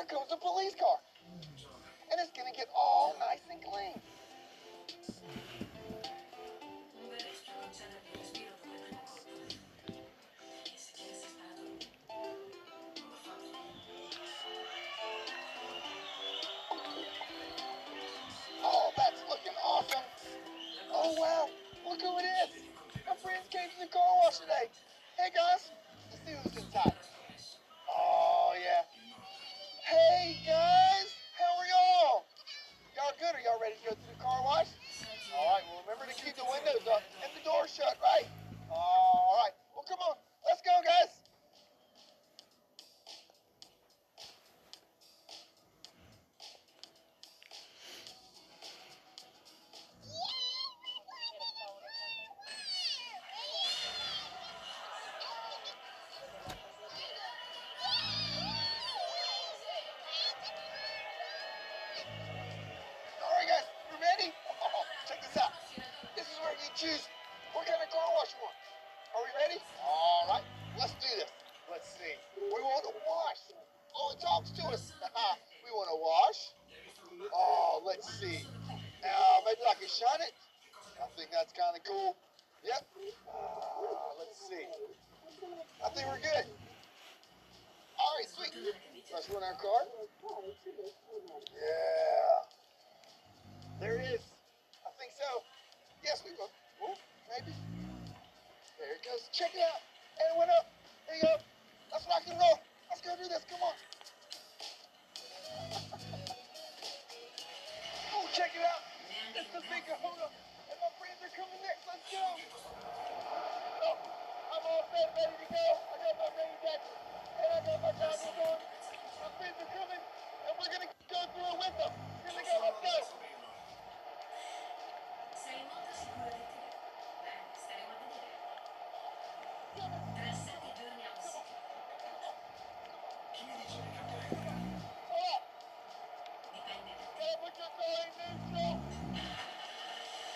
here comes the police car. And it's going to get all nice and clean. Oh, that's looking awesome. Oh, wow. Look who it is. My friends came to the car wash today. Hey, guys. Let's see who's inside. Oh, yeah. Hey, guys. How are y'all? Y'all good? Are y'all ready to go through the car wash? All right. Well, remember to keep the windows up and the door shut, right? All right. Well, come on. Let's go, guys. All right, guys. You ready? Oh, check this out. This is where you choose what kind of car wash you want. Are we ready? All right. Let's do this. Let's see. We want to wash. Oh, it talks to us. We want to wash. Oh, let's see. Maybe I can shine it. I think that's kind of cool. Yep. Let's see. I think we're good. All right, sweet. Let's run our car. Yeah. There it is. I think so. Yes, we will. Oh, maybe. There it goes. Check it out. And it went up. There you go. Let's rock and roll. Let's go do this. Come on. Oh, check it out. It's the big kahuna. And my friends are coming next. Let's go. Oh, I'm all set, ready to go. I got my rain jacket. And I got my goggles on. My friends are coming. And we're going to go through it with them. Here we go. Let's go. Sei molto sicuro di te? Beh, staremo a vedere. 3-7 giorni a un sito. Chi mi dice di cambiare? Dipende da te. Gotta put your car in neutral.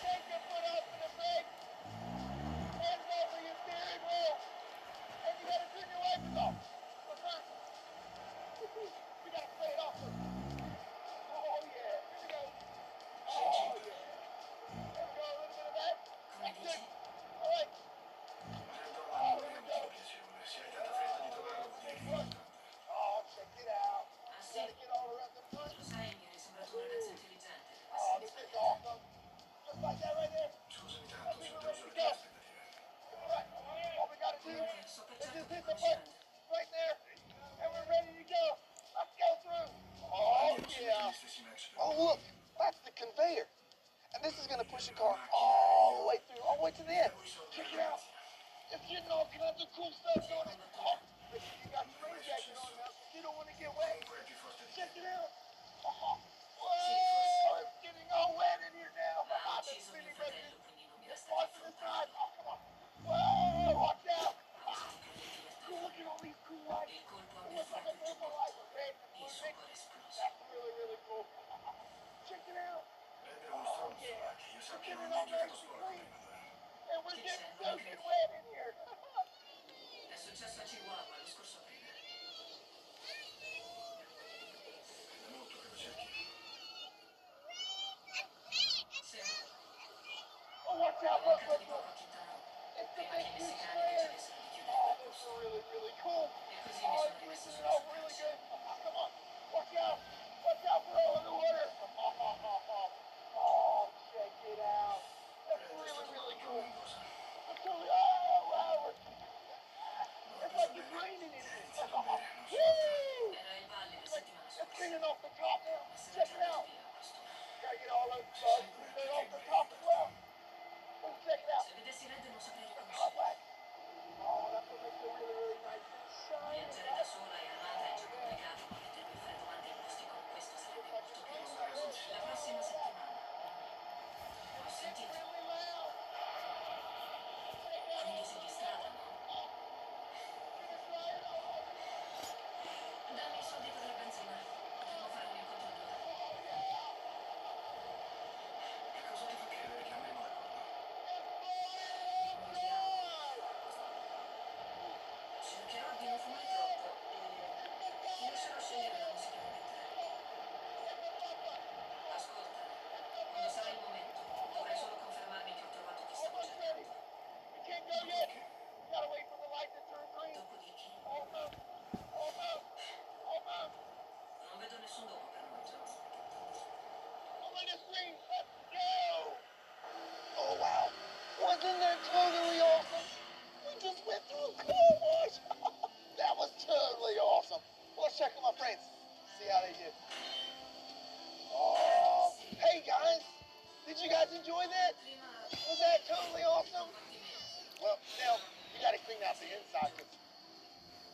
Take your foot off of the brake. Hands over your steering wheel. And you gotta turn your wipers off. But first, we gotta play it off first. Oh yeah, here we go. Oh yeah. There we go, a little bit of that. Come That's dici? it. All right. Oh, here we go. Se hai tanta fretta di trovarlo, vuol dire che è importante. Oh, check it out. Ah You sì? gotta get all around the front. Lo sai, mi hai sembrato un ragazzo intelligente per Oh, essere this is sbagliato. awesome. Just like that right there. Scusami I tanto, think sono we're ready deluso to le tue go. aspettative. All right. All we gotta do Comunque, so per is certo just che hit the button conosciate. right there, and we're ready to go. Let's go through. Oh Almeno seguite yeah. gli stessi match per Oh un po'. look, that's the conveyor, and this is gonna push the car all the way through, all the way to the end. Check it out. It's getting all kinds of cool stuff on it. Oh, make sure you got your rain jacket on now, because you don't want to get wet. Comunque è più forte di Check te. it out. Oh, whoa, it's getting all wet in here now. Ha The ucciso mio spinning fratello, brushes. quindi non mi It's resta che fun to the side. affrontarlo. Oh, come on. Whoa, watch out. Ma cosa ti credi di Cool, look at all these cool lights. Il colpo It abbia looks like a fatto il tuo purple morto. light with red and Il blue suo mixed. cuore è esploso. That's really, really cool. Check it out. Prendere uno stronzo, Yeah. che io We're sappia getting non all hai giocato a nice and scuola con clean. prima d'ora. And we're Che getting c'è? Non mi soaking credi? wet in here. È successo a Chihuahua lo scorso aprile. È da molto che lo cerchi. Sembra. Oh, watch L'ho out. Look, mancato look, di look. poco a Quintana. It's the Prima big che i huge messicani sprayers. decidessero di chiudere Oh, quel this is posto. really, really cool. E così mi Oh, sono it's rimesso mixing it sulle up sue really tracce. good. Come on. Watch out. Watch out for all in the water. Oh, check it out. That's Prende, sto really, really trovando già cool. una cosa. It's totally, oh, wow. Non l'ho It's preso like it's bene. raining in here. Iniziato bene, non si nota. Woo! Era il Valle la It's like, settimana it's scorsa. cleaning off the top now. Ma se n'è Check già it andato out. via a quest'ora. Gotta get all those Sei bugs sicura and che clean off Kate the non top è as well. Oh, check it out. Se vedessi Red non saprei The top riconoscerlo. wax. Oh, that's what makes it really, really nice and shiny, Viaggiare da right? sola e armata è già complicato, ma mettermi a fare domande in posti come questo sarebbe Looks like molto it's più raining Comunque out rischioso. there. La prossima settimana. Ho It's getting sentito. really loud. Check out Quindi all sei the di stuff. strada, no? Oh, gonna dry it off. Dammi i soldi per la benzina. Potremmo fare un incontro a due. Oh, yeah. Che cosa ti fa credere che andremo d'accordo? It's blowing Un all diavolo. Oh, cool wash. That was totally awesome. Let's check on my friends. See how they did. Oh, hey guys. Did you guys enjoy that? Was that totally awesome? Well, now you got to clean out the inside.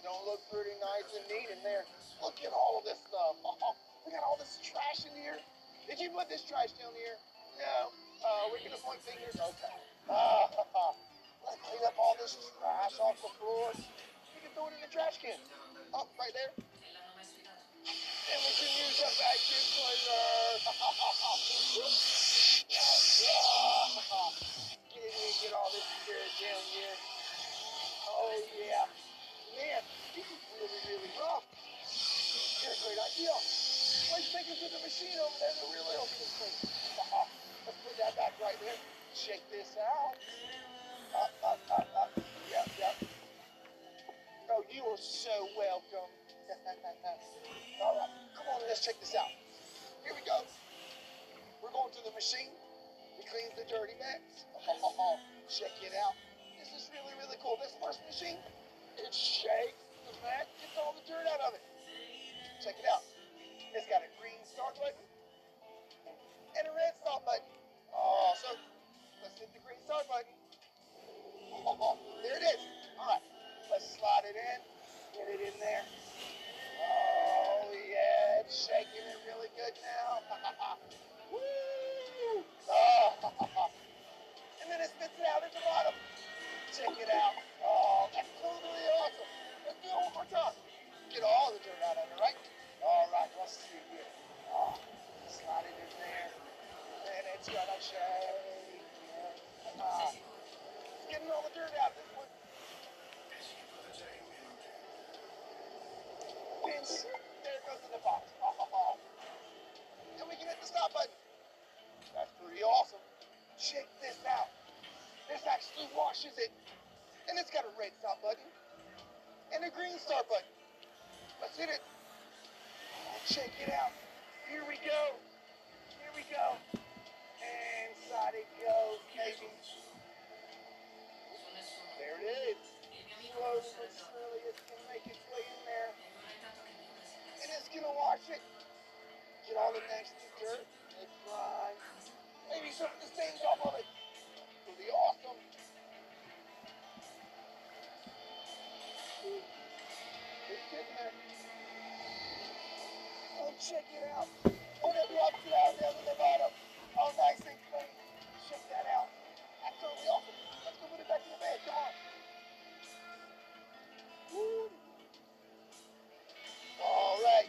Don't look pretty nice and neat in there. Look at all of this stuff. Oh, we got all this trash in here. Did you put this trash down here? No. We're gonna point fingers. Okay. Let's clean up all this trash off the floor. We can throw it in the trash can. Oh, right there. And we can use a vacuum cleaner. Get in here and get all this dirt down here. Oh yeah. Man, this is really, really rough. Here's a great idea. Let's take it to the machine over there to really open this thing. Let's put that back right there. Check this out. Up. Yep. Oh, you are so welcome. All right, come on, let's check this out. Here we go. We're going to the machine. It cleans the dirty mess. Check it out. This is really, really cool. This first machine, it shakes the mat, gets all the dirt out of it. Check it out. It's got a green start button and a red stop button. Awesome. Let's hit the green start button. There it is. All right. Let's slide it in. Get it in there. Oh, yeah. It's shaking it really good now. Woo! And then it spits it out at the bottom. Check it out. Oh, that's totally awesome. Let's do it one more time. Get all the dirt out of it, right? All right. Let's see here. Slide it in there. And it's gonna shake. It's getting all the dirt out. This one. And there goes in the box. And we can hit the stop button. That's pretty awesome. Check this out. This actually washes it. And it's got a red stop button and a green start button. Let's hit it. Check it out. Here we go. And inside it goes, baby. There it is. Slowly but surely, it's going to make its way in there. And it's going to wash it. Get all the nasty dirt. It's dry. Maybe some of the stains off of it. It'll be awesome. It's getting there. Oh, check it out. And it drops it out down to the bottom. All nice and clean. Check that out. That's totally awesome. Let's go put it back in the bed. Come on. Woo. All right.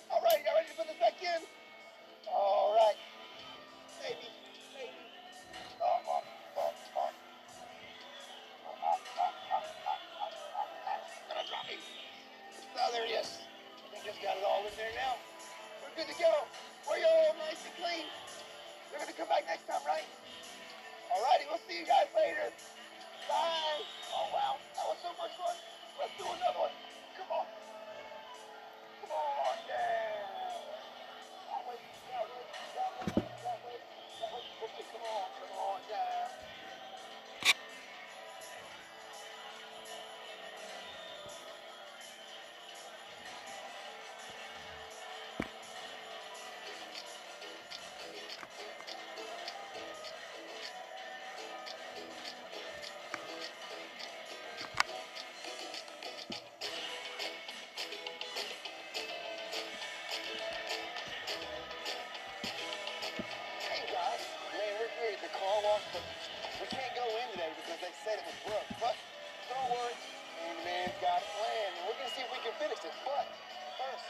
Y'all ready to put this back in? All right. Maybe. Gonna drop me. Oh, there he is. I think it's got it all in there now. We're good to go. We're all nice and clean. We're gonna come back next time, right? Alrighty, we'll see you guys later. Bye. Oh wow, that was so much fun. Let's do another one. Come on. Come on down. That way. Okay, come on down. Hey guys, man, we're here at the car wash, but we can't go in today because they said it was broke. But don't worry, Handyman's got a plan, and we're gonna see if we can fix it. But first,